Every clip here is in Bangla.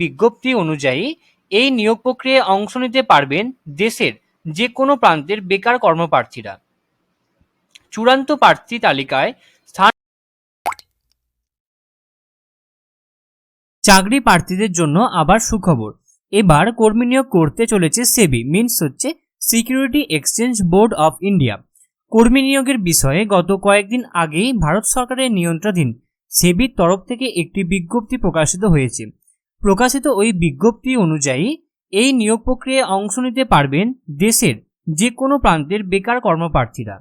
বিজ্ঞপ্তি অনুযায়ী এই নিয়োগ প্রক্রিয়ায় অংশ নিতে পারবেন দেশের যে কোনো প্রান্তের বেকার কর্মপ্রার্থীরা। চূড়ান্ত প্রার্থী তালিকায় স্থান চাকরি প্রার্থীদের জন্য আবার সুখবর, এবার কর্মী নিয়োগ করতে চলেছে সেবি, মিনস হচ্ছে security exchange board of India. কর্মী নিয়োগের বিষয়ে গত কয়েকদিন আগেই ভারত সরকারের নিয়ন্ত্রণাধীন সেবির তরফ থেকে একটি বিজ্ঞপ্তি প্রকাশিত হয়েছে। প্রকাশিত ওই বিজ্ঞপ্তি অনুযায়ী এই নিয়োগ প্রক্রিয়ায় অংশ নিতে পারবেন দেশের যে কোনো প্রান্তের বেকার কর্মপ্রার্থীরা।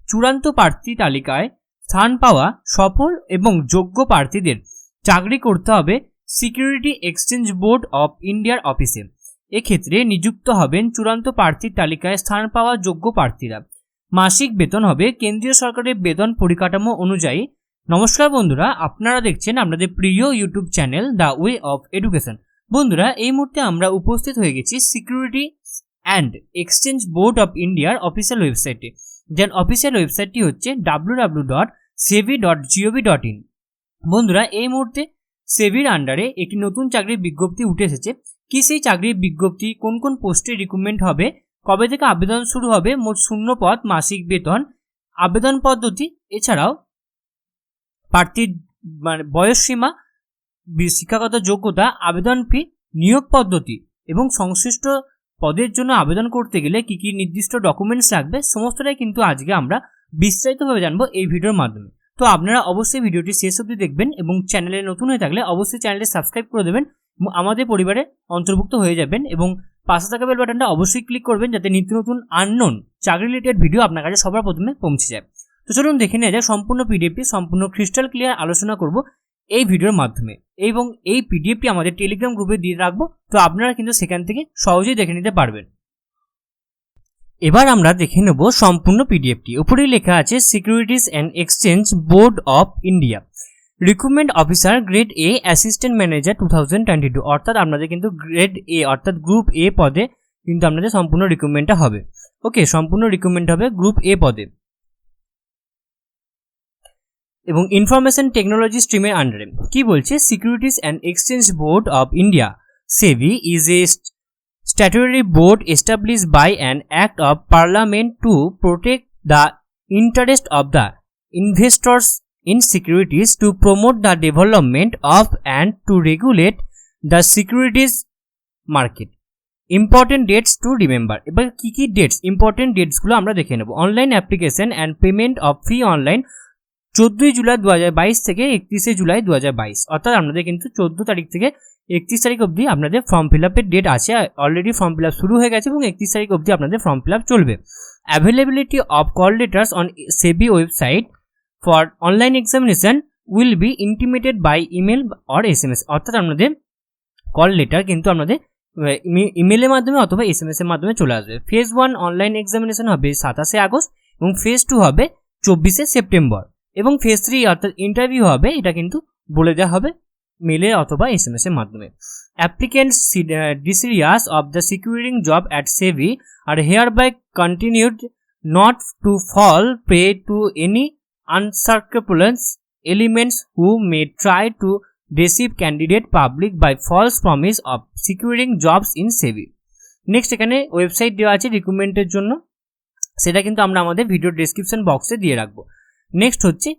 চূড়ান্ত প্রার্থী তালিকায় স্থান পাওয়া সফল এবং যোগ্য প্রার্থীদের চাকরি করতে হবে সিকিউরিটি এক্সচেঞ্জ বোর্ড অফ ইন্ডিয়ার অফিসে। এক্ষেত্রে নিযুক্ত হবেন চূড়ান্ত প্রার্থীর তালিকায় স্থান পাওয়া যোগ্য প্রার্থীরা। মাসিক বেতন হবে কেন্দ্রীয় সরকারের বেতন পরিকাঠামো অনুযায়ী। নমস্কার বন্ধুরা, আপনারা দেখছেন আপনাদের প্রিয় YouTube channel the way of education. বন্ধুরা, এই মুহূর্তে আমরা উপস্থিত হয়ে গেছি security and exchange board of ইন্ডিয়ার অফিসিয়াল ওয়েবসাইটে, যার অফিসিয়াল ওয়েবসাইটটি হচ্ছে www.sebi.gov.in। বন্ধুরা, এই মুহূর্তে সেবির আন্ডারে একটি নতুন চাকরির বিজ্ঞপ্তি উঠে এসেছে। কি সেই চাকরির বিজ্ঞপ্তি, কোন কোন পোস্টে রিক্রুটমেন্ট হবে, কবে থেকে আবেদন শুরু হবে, মোট শূন্য পদ, মাসিক বেতন, আবেদন পদ্ধতি, এছাড়াও প্রার্থীর বয়সসীমা, শিক্ষাগত যোগ্যতা, আবেদন ফি, নিয়োগ পদ্ধতি এবং সংশ্লিষ্ট পদের জন্য আবেদন করতে গেলে কি কি নির্দিষ্ট ডকুমেন্টস লাগবে, সমস্তটাই কিন্তু আজকে আমরা বিস্তারিতভাবে জানবো এই ভিডিওর মাধ্যমে। তো আপনারা অবশ্যই ভিডিওটি শেষ অবধি দেখবেন এবং চ্যানেলে নতুন হয়ে থাকলে অবশ্যই চ্যানেলটি সাবস্ক্রাইব করে দেবেন, আমাদের পরিবারে অন্তর্ভুক্ত হয়ে যাবেন এবং পাশে থাকা বেল বাটনটা অবশ্যই ক্লিক করবেন যাতে নিত্য নতুন আননোন চাকরি রিলেটেড ভিডিও আপনার কাছে সবার প্রথমে পৌঁছে যায়। তো চলুন দেখে নেওয়া যায় সম্পূর্ণ পিডিএফটি, সম্পূর্ণ ক্রিস্টাল ক্লিয়ার আলোচনা করব এই ভিডিওর মাধ্যমে এবং এই পিডিএফটি আমাদের টেলিগ্রাম গ্রুপে দিয়ে রাখবো, তো আপনারা কিন্তু সেখান থেকে সহজেই দেখে নিতে পারবেন। এবার আমরা দেখে নেব সম্পূর্ণ পিডিএফটি। উপরেই লেখা আছে securities and exchange board of India, recruitment officer grade A assistant manager 2022, অর্থাৎ আপনাদের কিন্তু গ্রেড এ অর্থাৎ গ্রুপ এ পদে কিন্তু আপনাদের সম্পূর্ণ রিক্রুটমেন্টটা হবে। ওকে, সম্পূর্ণ রিক্রুটমেন্ট হবে গ্রুপ এ পদে এবং ইনফরমেশন টেকনোলজি স্ট্রিমের আন্ডারে। কি বলছে, securities and exchange board of India SEBI is a statutory board established by an act of parliament to protect the interest of the investors in securities, to promote the development of and to regulate the securities market. Important dates to remember. এবার কি কি ডেটস, ইম্পর্টেন্ট ডেটসগুলো আমরা দেখে নেব। Online application and payment of fee online 14 July 2022 থেকে 31 জুলাই 2022, অর্থাৎ আপনাদের কিন্তু 14 তারিখ থেকে 31 তারিখ অবধি আপনাদের ফর্ম ফিল আপের ডেট আছে। অলরেডি ফর্ম ফিল আপ শুরু হয়ে গেছে এবং 31 তারিখ অবধি আপনাদের ফর্ম ফিল আপ চলবে। Availability of call letters on SEBI website for online examination will be intimated by email or SMS, অর্থাৎ আপনাদের কল লেটার কিন্তু আপনাদের ইমেলের মাধ্যমে অথবা SMS এর মাধ্যমে চলে আসবে। ফেজ 1 অনলাইন এক্সামিনেশন হবে 27 আগস্ট এবং ফেজ 2 হবে 24 সেপ্টেম্বর এবং ফেজ 3 অর্থাৎ ইন্টারভিউ হবে, এটা কিন্তু বলে দেওয়া হবে মেলে অথবা SMS এর মাধ্যমে। Applicants desirous of the securing job at SEBI are hereby continued not to fall prey to any unscrupulous elements who may try to deceive candidate public by false promise of securing jobs in SEBI. Next এখানে ওয়েবসাইট দেওয়া আছে রিক্রুটমেন্টের জন্য, সেটা কিন্তু আমরা আমাদের ভিডিও ডেসক্রিপশন বক্সে দিয়ে রাখবো। নেক্সট হচ্ছে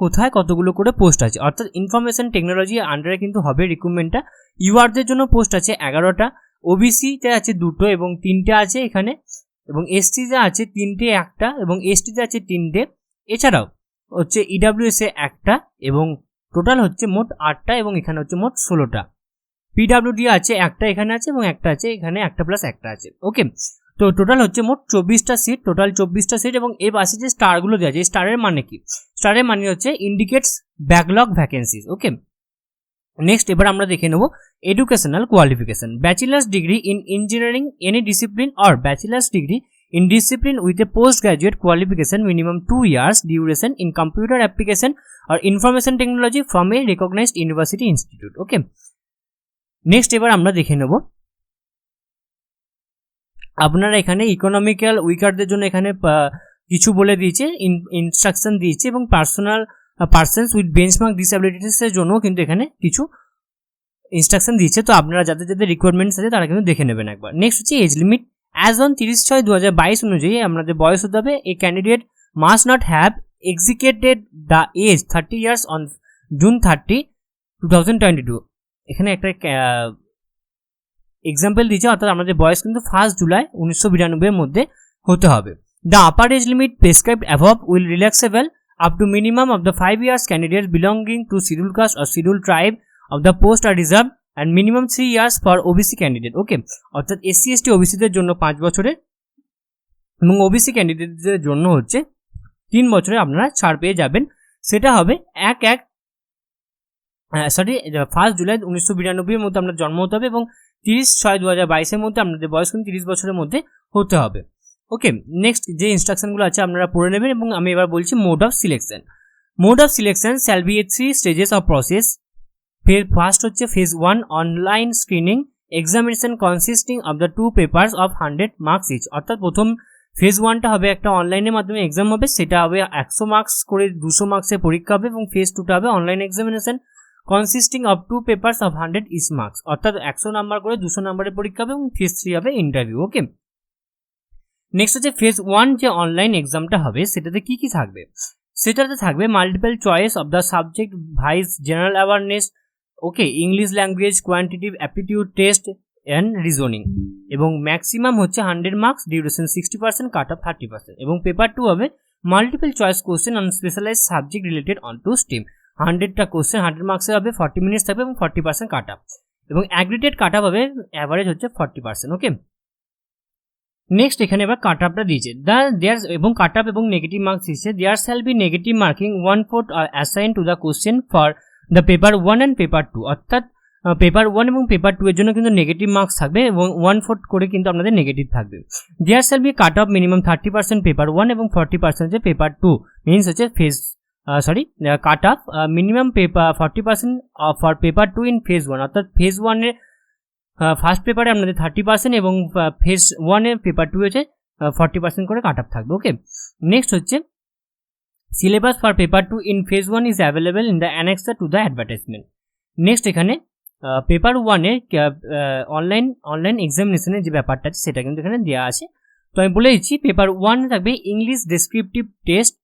কোথায় কতগুলো করে পোস্ট আছে, অর্থাৎ ইনফরমেশন টেকনোলজি আন্ডারে কিন্তু হবে রিক্রুটমেন্টটা। ইউআরদের জন্য পোস্ট আছে 11টা, ওবিসিতে আছে 2টো এবং 3টে আছে এখানে, এবং এসটিতে আছে 3টে 1টা এবং এসটিতে আছে 3টে, এছাড়াও হচ্ছে ইডাব্লিউএস এ 1টা এবং টোটাল হচ্ছে মোট 8টা এবং এখানে হচ্ছে মোট 16টা। পিডাব্লিউডি আছে 1টা এখানে আছে এবং 1টা আছে এখানে, 1টা প্লাস 1টা আছে। ওকে, তো টোটাল হচ্ছে মোট 24টা সিট, টোটাল 24টা সিট। এবং এর পাশে যে স্টারগুলো দেওয়া আছে, স্টারের মানে কি, স্টারের মানে হচ্ছে indicates backlog vacancies. Okay, next এবার আমরা দেখে নেব educational qualification. Bachelor's degree in engineering any discipline or bachelor's degree in discipline with a postgraduate qualification minimum 2 years duration in computer application or information technology from a recognized university institute. Okay, next এবার আমরা দেখে নেব আপনারা এখানে ইকোনমিক্যাল উইকারদের জন্য এখানে কিছু বলে দিয়েছে, ইনস্ট্রাকশন দিয়েছে এবং পার্সনস উইথ বেঞ্চমার্ক ডিসএবিলিটিসের জন্য কিন্তু এখানে কিছু ইনস্ট্রাকশন দিয়েছে, তো আপনারা যাদের যাদের রিকোয়ারমেন্টস আছে তারা কিন্তু দেখে নেবেন একবার। নেক্সট হচ্ছে এজ লিমিট। অ্যাজ অন 30/6/2022 অনুযায়ী আপনাদের বয়স হতে হবে a candidate must not have executed the age 30 years on June 30, 2022। এখানে একটা এক্সাম্পল দিয়েছে, অর্থাৎ আমাদের বয়স কিন্তু 1 জুলাই 1992 এর মধ্যে হতে হবে। The upper age limit prescribed above will relaxable up to minimum of the 5 years candidates belonging to schedule caste or schedule tribe of the post are reserve and minimum 3 years for OBC candidate. Okay, অর্থাৎ SC ST ওবিসিদের জন্য 5 বছরের এবং ওবিসি ক্যান্ডিডেটদের জন্য হচ্ছে 3 বছরে আপনারা ছাড় পেয়ে যাবেন। সেটা হবে 1 জুলাই 1992 এর মধ্যে আপনার জন্ম হতে হবে এবং 30/6/2022 এর মধ্যে আপনাদের বয়স কিন্তু 30 বছরের মধ্যে হতে হবে। ওকে, নেক্সট যে ইনস্ট্রাকশনগুলো আছে আপনারা পড়ে নেবেন এবং আমি এবার বলছি mode of selection. Mode of selection shall be a 3 stages of process. First হচ্ছে phase 1 online screening examination consisting of the 2 papers of 100 marks each. অর্থাৎ প্রথম ফেজ 1টা হবে একটা অনলাইনের মাধ্যমে এক্সাম হবে, সেটা হবে 100 মার্কস করে 200 মার্কসের পরীক্ষা হবে, এবং ফেজ 2টা হবে online examination consisting of 2 papers of 100 each marks, অর্থাৎ 100 নাম্বার করে 200 নাম্বারের পরীক্ষা হবে, এবং ফেজ 3 হবে ইন্টারভিউ। ওকে, নেক্সট হচ্ছে ফেজ 1 যে অনলাইন এক্সামটা হবে সেটাতে কি কি থাকবে, সেটাতে থাকবে multiple choice of the subject vice general awareness, okay, English language, quantitative aptitude test and reasoning, এবং ম্যাক্সিমাম হচ্ছে 100 মার্কস, ডিউরেশন 60%, কাট অফ 30%, এবং পেপার 2 হবে multiple choice question on specialize subject related on to stream. 100টা কোশ্চেন 100 মার্কসের হবে, 40 মিনিটস থাকবে এবং 40% কাট অফ, এবং অ্যাগ্রিগেটেড কাট অফ হবে অ্যাভারেজ হচ্ছে 40%। ওকে, নেক্সট এখানে এবার কাট আপটা দিয়েছে দেয়ার এবং কাট আপ এবং নেগেটিভ মার্কস দিচ্ছে। There shall be negative marking 1/4 assign to the question for the paper 1 and paper 2, অর্থাৎ পেপার 1 এবং পেপার 2 এর জন্য কিন্তু নেগেটিভ মার্কস থাকবে এবং 1/4 করে কিন্তু আপনাদের নেগেটিভ থাকবে। There shall be cut off minimum 30% paper 1 এবং 40% হচ্ছে পেপার 2, মিনস হচ্ছে cut off minimum paper 40% for paper 2 in phase 1, অর্থাৎ ফেজ 1 এর ফার্স্ট পেপারে আপনাদের 30% এবং ফেজ 1 এর পেপার 2 হচ্ছে 40% করে কাট অফ থাকবে। ওকে, নেক্সট হচ্ছে syllabus for paper 2 in phase 1 is available in the annexure to the advertisement. Next এখানে পেপার 1 এর অনলাইন এক্সামিনেশনের যে ব্যাপারটা আছে সেটা কিন্তু এখানে দেওয়া আছে। তো আমি বলে দিচ্ছি, পেপার 1 থাকবে English descriptive test,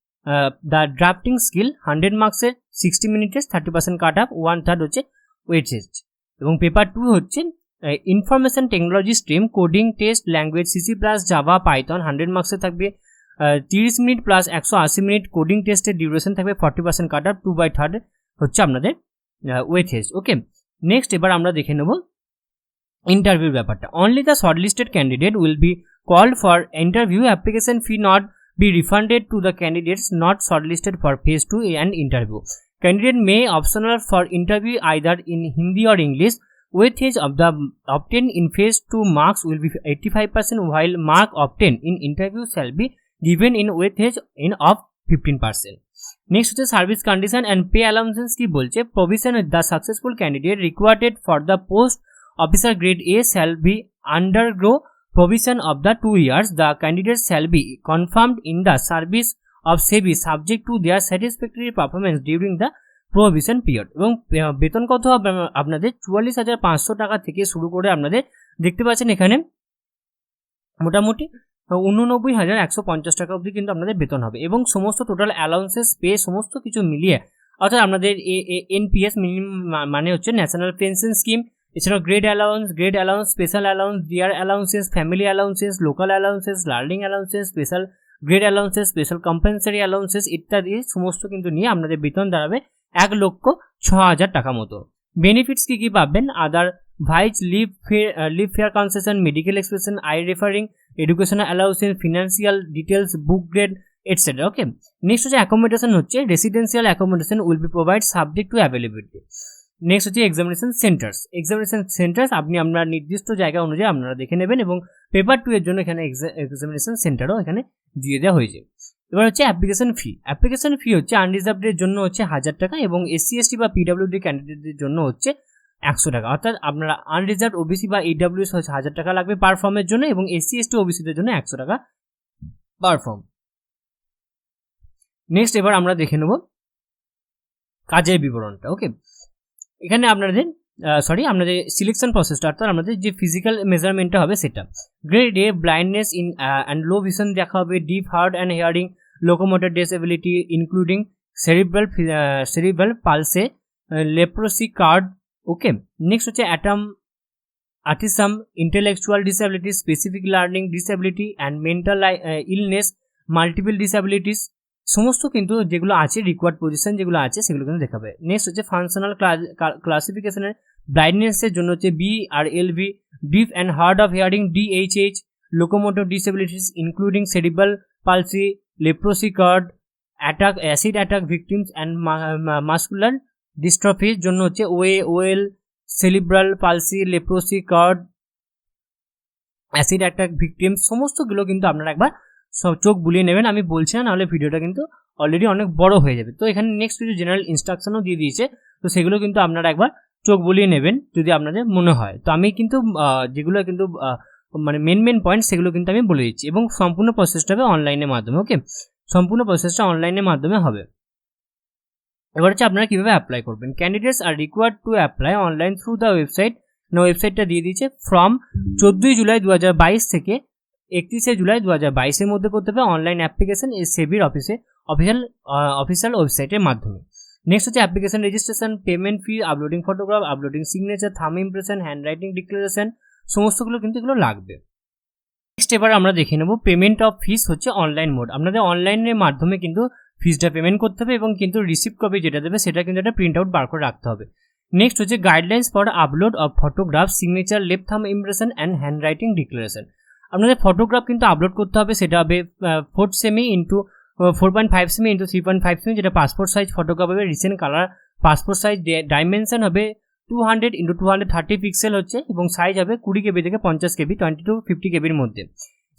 the drafting skill 100 মার্কসের 60 মিনিটের 30% কাট অফ, 1/3 হচ্ছে ওয়েটেজ, এবং পেপার 2 হচ্ছে information technology stream coding test language CC+ Java Python 100 মার্কসে থাকবে, 30 মিনিট প্লাস 180 মিনিট কোডিং টেস্টের ডিউরেশন থাকবে, 40% কাট অফ, 2/3 হচ্ছে আপনাদের ওয়েটেজ। ওকে, নেক্সট এবার আমরা দেখে নেব ইন্টারভিউর ব্যাপারটা। Only the shortlisted candidate will be called for interview, application fee not be refunded to the candidates not shortlisted for phase 2 and interview. Candidate may optional for interview either in Hindi or English. Weightage of the obtained in phase 2 marks will be 85%, while mark obtained in interview shall be given in weightage of 15%. Next is service condition and pay allowances ki bolche. Provision the successful candidate required for the post officer grade A shall be undergo provision of the 2 years. The candidates shall be confirmed in the service of SEBI subject to their satisfactory performance during the provision period. এবং বেতন কত হবে আপনাদের 44,500 টাকা থেকে শুরু করে আপনাদের দেখতে পাচ্ছেন এখানে মোটামুটি 89,150 টাকা অবধি কিন্তু আপনাদের বেতন হবে, এবং সমস্ত টোটাল অ্যালাউন্সেস পে সমস্ত কিছু মিলিয়ে, অর্থাৎ আপনাদের NPS মিনিমাম মানে হচ্ছে ন্যাশনাল পেনশন স্কিম, এছাড়াও grade allowance, special allowance, dear allowances, family allowances, local allowances, learning allowances, special grade allowances, special compensatory allowances ইত্যাদি সমস্ত কিন্তু নিয়ে আপনাদের বেতন দাঁড়াবে 1,06,000 টাকা মতো। বেনিফিটস কি পাবেন? Otherwise leave fare concession, medical expansion, eye referring, educational allowances, financial details, book grade et cetera. Okay, next হচ্ছে অ্যাকোমোডেশন, হচ্ছে residential accommodation will be provide subject to availability. Next হচ্ছে এক্সামিনেশন সেন্টার্স আপনি আপনার নির্দিষ্ট জায়গা অনুযায়ী আপনারা দেখে নেবেন, এবং পেপার 2 এর জন্য এখানে এক্সামিনেশন সেন্টারও এখানে দিয়ে দেওয়া হয়েছে। এবার হচ্ছে অ্যাপ্লিকেশন ফি হচ্ছে আনরিজার্ভডের জন্য হচ্ছে 1000 টাকা, এবং SC ST বা PWD ক্যান্ডিডেটদের জন্য হচ্ছে 100 টাকা, অর্থাৎ আপনারা আনরিজার্ভ OBC বা EWS হচ্ছে 1000 টাকা লাগবে পার ফর্মের জন্য, এবং SC ST OBCদের জন্য 100 টাকা পার ফর্ম। নেক্সট এবার আমরা দেখে নেব কাজের বিবরণটা। ওকে, এখানে আপনাদের সরি আপনাদের সিলেকশন প্রসেসটা, অর্থাৎ আমাদের যে ফিজিক্যাল মেজারমেন্টটা হবে সেটা। Grade A blindness in and low vision দেখা হবে, deaf hard and hearing, locomotor disability including cerebral palsy, leprosy cured. Okay, next হচ্ছে autism, intellectual disability, specific learning disability and mental illness, multiple disabilities, সমস্ত কিন্তু যেগুলো আছে রিকোয়ার্ড পজিশন যেগুলো আছে সেগুলো কিন্তু দেখাবে। নেক্সট হচ্ছে ফাংশনাল ক্লাসিফিকেশনের ব্লাইন্ডনেসের জন্য হচ্ছে BRLV, deaf and hard of hearing DHH, locomotor disabilities including cerebral palsy, leprosy cured, acid attack victims and muscular ডিস্ট্রফির জন্য হচ্ছে OL, cerebral palsy, leprosy cured, acid attack victims, সমস্তগুলো কিন্তু আপনারা একবার সব চোখ বুলিয়ে নেবেন। আমি বলছি না, নাহলে ভিডিওটা কিন্তু অলরেডি অনেক বড় হয়ে যাবে। তো এখানে নেক্সট কিছু জেনারেল ইনস্ট্রাকশনও দিয়ে দিয়েছে, তো সেগুলো কিন্তু আপনারা একবার চোখ বুলিয়ে নেবেন যদি আপনাদের মনে হয়। তো আমি কিন্তু যেগুলো কিন্তু মানে মেন পয়েন্ট সেগুলো কিন্তু আমি বলে দিচ্ছি, এবং সম্পূর্ণ প্রসেসটা হবে অনলাইনের মাধ্যমে। ওকে, সম্পূর্ণ প্রসেসটা অনলাইনের মাধ্যমে হবে। এবার হচ্ছে আপনারা কীভাবে অ্যাপ্লাই করবেন। Candidates are required to apply online through the website. ওয়েবসাইটটা দিয়ে দিয়েছে ফ্রম 14 জুলাই 2022 থেকে 31 জুলাই 2022 মধ্যে করতে হবে অনলাইন অ্যাপ্লিকেশন সেবির অফিসিয়াল ওয়েবসাইটের মাধ্যমে। নেক্সট হচ্ছে অ্যাপ্লিকেশন রেজিস্ট্রেশন, পেমেন্ট ফি, আপলোডিং ফটোগ্রাফ, আপলোডিং সিগনেচার, থাম ইমপ্রেশন, হ্যান্ড রাইটিং ডিক্লারেশন, সমস্তগুলো কিন্তু এগুলো লাগবে। নেক্সট এবার আমরা দেখে নেব পেমেন্ট অফ ফিস হচ্ছে অনলাইন মোড। আপনাদের অনলাইনের মাধ্যমে কিন্তু ফিসটা পেমেন্ট করতে হবে, এবং কিন্তু রিসিপ্ট কপি যেটা দেবে সেটা কিন্তু একটা প্রিন্ট আউট বার করে রাখতে হবে। নেক্সট হচ্ছে guidelines for upload of photograph, signature, left থাম impression and hand writing declaration. আপনাদের ফটোগ্রাফ কিন্তু আপলোড করতে হবে, সেটা হবে 4 cm into 4.5 cm into 3.5 semi, যেটা পাসপোর্ট সাইজ ফটোগ্রাফ হবে, recent colour passport size, dimension হবে 200 ইন্টু 230 পিক্সেল হচ্ছে, এবং সাইজ হবে 20 KB থেকে 50 KB, 20 to 50 KBর মধ্যে।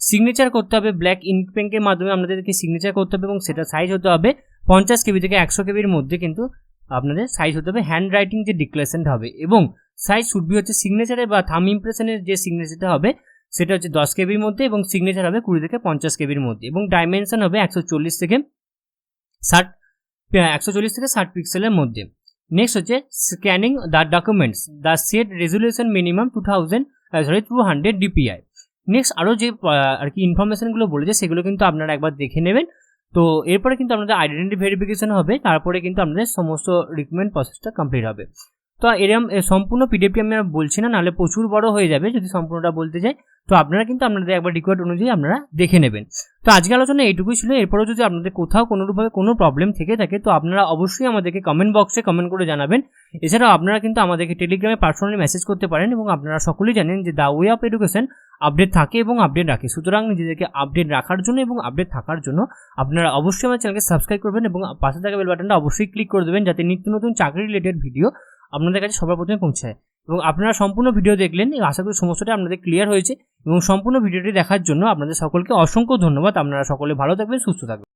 সিগনেচার করতে হবে ব্ল্যাক ইঙ্ক পেন্টের মাধ্যমে আপনাদেরকে সিগনেচার করতে হবে, এবং সেটা সাইজ হতে হবে 50 KB থেকে 100 KBর মধ্যে কিন্তু আপনাদের সাইজ হতে হবে। হ্যান্ড রাইটিং যে ডিক্লারেশনটা হবে এবং সাইজ শুড বি হচ্ছে সিগনেচারের বা থাম ইমপ্রেশনের যে সিগনেচারটা হবে সেটা হচ্ছে 10 KBর মধ্যে, এবং সিগনেচার হবে 20 থেকে 50 KBর মধ্যে, এবং ডাইমেনশন হবে 140 থেকে 60 পিক্সেলের মধ্যে। নেক্সট হচ্ছে scanning the documents, the set resolution minimum 200 DPI। Next আরও যে আর কি ইনফরমেশনগুলো বলেছে সেগুলো কিন্তু আপনারা একবার দেখে নেবেন। তো এরপরে কিন্তু আপনাদের আইডেন্টি ভেরিফিকেশন হবে, তারপরে কিন্তু আপনাদের সমস্ত রিক্রুটমেন্ট প্রসেসটা কমপ্লিট হবে। তো এরকম সম্পূর্ণ পিডিএফটি আমি আর বলছি না, নাহলে প্রচুর বড় হয়ে যাবে যদি সম্পূর্ণটা বলতে যাই। তো আপনারা কিন্তু আপনাদের একবার রিকোয়ার্ড অনুযায়ী আপনারা দেখে নেবেন। তো আজকে আলোচনা এইটুকুই ছিল। এরপরেও যদি আপনাদের কোথাও কোনোরূপভাবে কোনো প্রবলেম থেকে থাকে তো আপনারা অবশ্যই আমাদেরকে কমেন্ট বক্সে কমেন্ট করে জানাবেন। এছাড়াও আপনারা কিন্তু আমাদেরকে টেলিগ্রামে পার্সোনালি মেসেজ করতে পারেন, এবং আপনারা সকলেই জানেন যে the way of education update থাকে এবং আপডেট রাখে। সুতরাং নিজেদেরকে আপডেট রাখার জন্য এবং আপডেট থাকার জন্য আপনারা অবশ্যই আমার চ্যানেলকে সাবস্ক্রাইব করবেন, এবং পাশে থাকা বেল বাটনটা অবশ্যই ক্লিক করে দেবেন, যাতে নিত্য নতুন চাকরি রিলেটেড ভিডিও আপনাদের কাছে সবার প্রথমে পৌঁছায়। এবং আপনারা সম্পূর্ণ ভিডিও দেখলেন, আশা করি সমস্যাটা আপনাদের ক্লিয়ার হয়েছে, এবং সম্পূর্ণ ভিডিওটি দেখার জন্য আপনাদের সকলকে অসংখ্য ধন্যবাদ। আপনারা সকলে ভালো থাকবেন, সুস্থ থাকবেন।